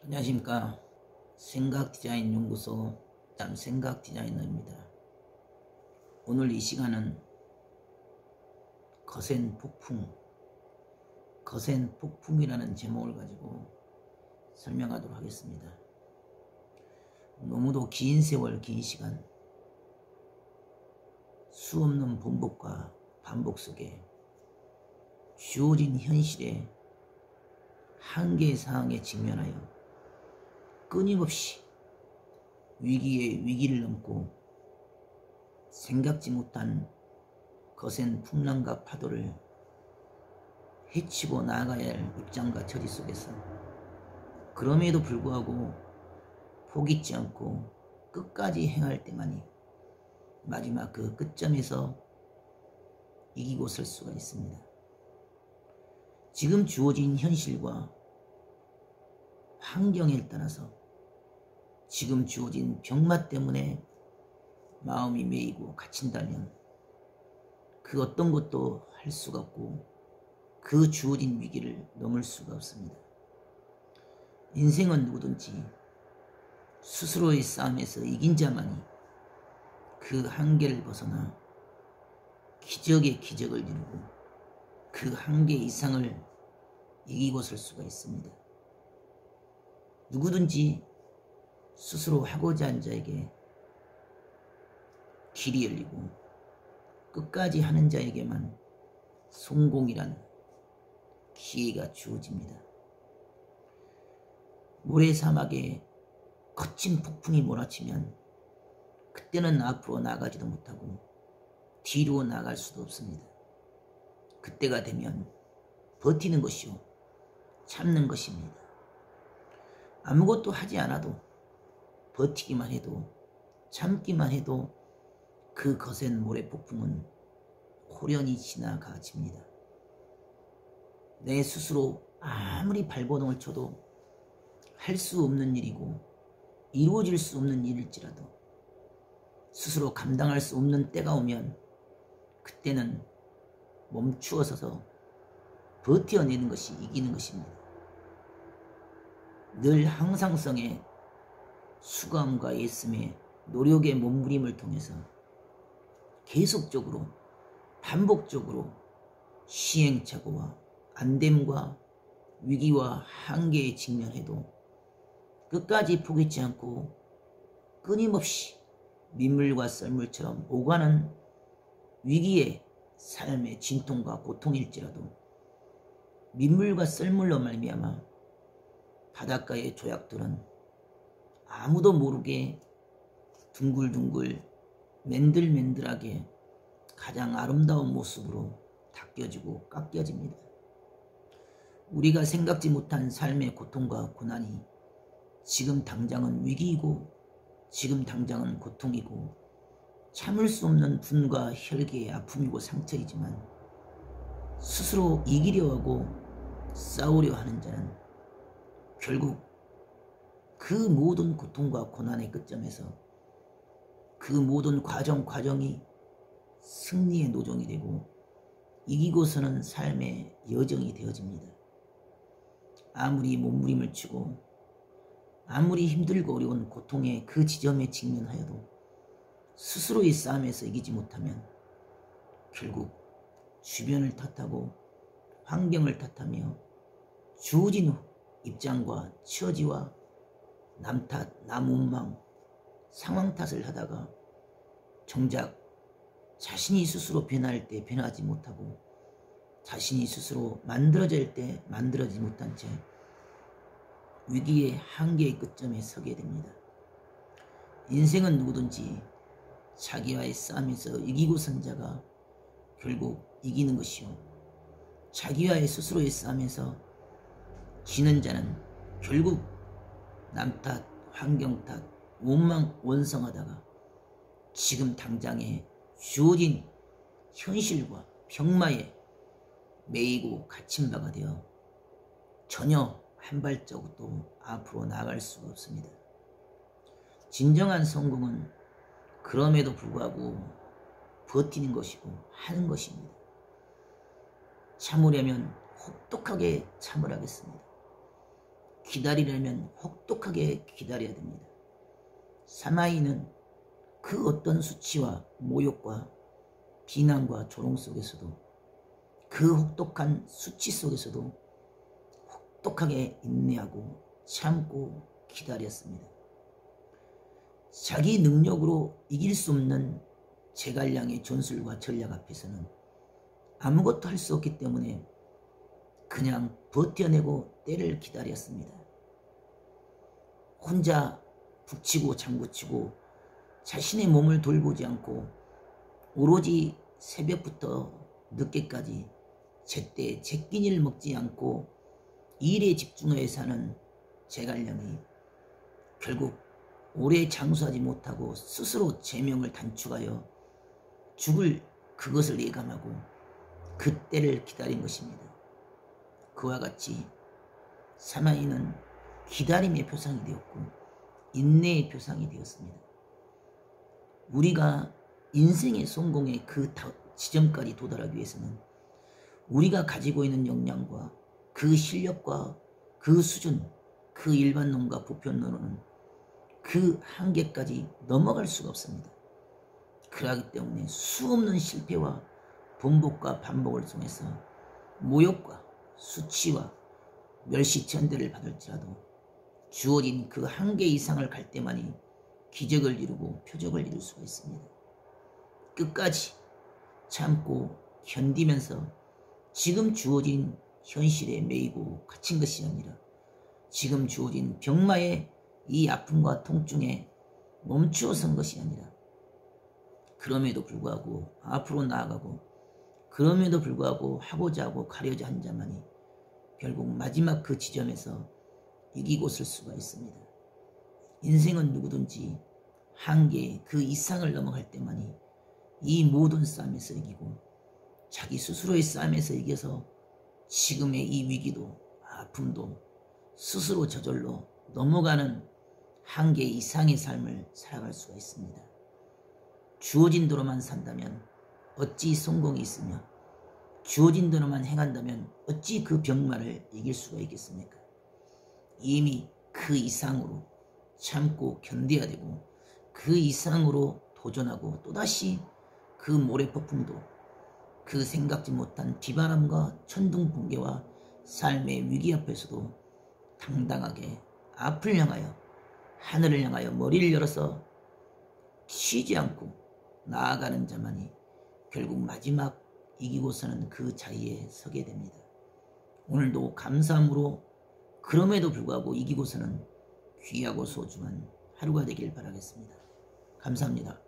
안녕하십니까. 생각디자인연구소 생각디자이너입니다. 오늘 이 시간은 거센 폭풍이라는 제목을 가지고 설명하도록 하겠습니다. 너무도 긴 세월, 긴 시간, 수없는 번복과 반복 속에 주어진 현실의 한계 사항에 직면하여 끊임없이 위기에 위기를 넘고 생각지 못한 거센 풍랑과 파도를 헤치고 나아가야 할 입장과 처지 속에서 그럼에도 불구하고 포기치 않고 끝까지 행할 때만이 마지막 그 끝점에서 이기고 설 수가 있습니다. 지금 주어진 현실과 환경에 따라서 지금 주어진 병마 때문에 마음이 메이고 갇힌다면 그 어떤 것도 할 수가 없고 그 주어진 위기를 넘을 수가 없습니다. 인생은 누구든지 스스로의 싸움에서 이긴 자만이 그 한계를 벗어나 기적의 기적을 이루고 그 한계 이상을 이기고 설 수가 있습니다. 누구든지 스스로 하고자 하는 자에게 길이 열리고 끝까지 하는 자에게만 성공이란 기회가 주어집니다. 모래사막에 거친 폭풍이 몰아치면 그때는 앞으로 나가지도 못하고 뒤로 나갈 수도 없습니다. 그때가 되면 버티는 것이요 참는 것입니다. 아무것도 하지 않아도 버티기만 해도 참기만 해도 그 거센 모래폭풍은 호련히 지나가집니다. 내 스스로 아무리 발버둥을 쳐도 할 수 없는 일이고 이루어질 수 없는 일일지라도 스스로 감당할 수 없는 때가 오면 그때는 멈추어 서서 버텨내는 것이 이기는 것입니다. 늘 항상성의 수감과 애씀의 노력의 몸부림을 통해서 계속적으로 반복적으로 시행착오와 안됨과 위기와 한계에 직면해도 끝까지 포기치 않고 끊임없이 민물과 썰물처럼 오가는 위기의 삶의 진통과 고통일지라도 민물과 썰물로 말미암아 바닷가의 조약들은 아무도 모르게 둥글둥글 맨들맨들하게 가장 아름다운 모습으로 닦여지고 깎여집니다. 우리가 생각지 못한 삶의 고통과 고난이 지금 당장은 위기이고 지금 당장은 고통이고 참을 수 없는 분과 혈기의 아픔이고 상처이지만 스스로 이기려 하고 싸우려 하는 자는 결국 그 모든 고통과 고난의 끝점에서 그 모든 과정이 승리의 노정이 되고 이기고서는 삶의 여정이 되어집니다. 아무리 몸부림을 치고 아무리 힘들고 어려운 고통의 그 지점에 직면하여도 스스로의 싸움에서 이기지 못하면 결국 주변을 탓하고 환경을 탓하며 주어진 입장과 처지와 남 탓, 남 원망, 상황 탓을 하다가 정작 자신이 스스로 변할 때 변하지 못하고 자신이 스스로 만들어질 때 만들어지지 못한 채 위기의 한계의 끝점에 서게 됩니다. 인생은 누구든지 자기와의 싸움에서 이기고 선 자가 결국 이기는 것이요 자기와의 스스로의 싸움에서 지는 자는 결국 남 탓, 환경 탓, 원망, 원성하다가 지금 당장에 주어진 현실과 병마에 매이고 갇힌 바가 되어 전혀 한 발자국도 앞으로 나아갈 수가 없습니다. 진정한 성공은 그럼에도 불구하고 버티는 것이고 하는 것입니다. 참으려면 혹독하게 참으라겠습니다. 기다리려면 혹독하게 기다려야 됩니다. 사마이는 그 어떤 수치와 모욕과 비난과 조롱 속에서도, 그 혹독한 수치 속에서도 혹독하게 인내하고 참고 기다렸습니다. 자기 능력으로 이길 수 없는 제갈량의 전술과 전략 앞에서는 아무것도 할 수 없기 때문에 그냥 버텨내고 때를 기다렸습니다. 혼자 북치고 장구치고 자신의 몸을 돌보지 않고 오로지 새벽부터 늦게까지 제때 제끼니를 먹지 않고 일에 집중하여 사는 제갈량이 결국 오래 장수하지 못하고 스스로 제명을 단축하여 죽을 그것을 예감하고 그 때를 기다린 것입니다. 그와 같이 사마이는 기다림의 표상이 되었고 인내의 표상이 되었습니다. 우리가 인생의 성공의 그 지점까지 도달하기 위해서는 우리가 가지고 있는 역량과 그 실력과 그 수준, 그 일반론과 보편론은 그 한계까지 넘어갈 수가 없습니다. 그러기 때문에 수없는 실패와 번복과 반복을 통해서 모욕과 수치와 멸시천대를 받을지라도 주어진 그 한계 이상을 갈 때만이 기적을 이루고 표적을 이룰 수가 있습니다. 끝까지 참고 견디면서 지금 주어진 현실에 매이고 갇힌 것이 아니라 지금 주어진 병마의 이 아픔과 통증에 멈추어 선 것이 아니라 그럼에도 불구하고 앞으로 나아가고 그럼에도 불구하고 하고자 하고 가려자 한 자만이 결국 마지막 그 지점에서 이기고 설 수가 있습니다. 인생은 누구든지 한계 그 이상을 넘어갈 때만이 이 모든 싸움에서 이기고 자기 스스로의 싸움에서 이겨서 지금의 이 위기도 아픔도 스스로 저절로 넘어가는 한계 이상의 삶을 살아갈 수가 있습니다. 주어진 대로만 산다면 어찌 성공이 있으며 주어진 대로만 행한다면 어찌 그 병마를 이길 수가 있겠습니까? 이미 그 이상으로 참고 견뎌야 되고 그 이상으로 도전하고 또다시 그 모래폭풍도 그 생각지 못한 비바람과 천둥번개와 삶의 위기 앞에서도 당당하게 앞을 향하여 하늘을 향하여 머리를 열어서 쉬지 않고 나아가는 자만이 결국 마지막 이기고서는 그 자리에 서게 됩니다. 오늘도 감사함으로 그럼에도 불구하고 이기고서는 귀하고 소중한 하루가 되길 바라겠습니다. 감사합니다.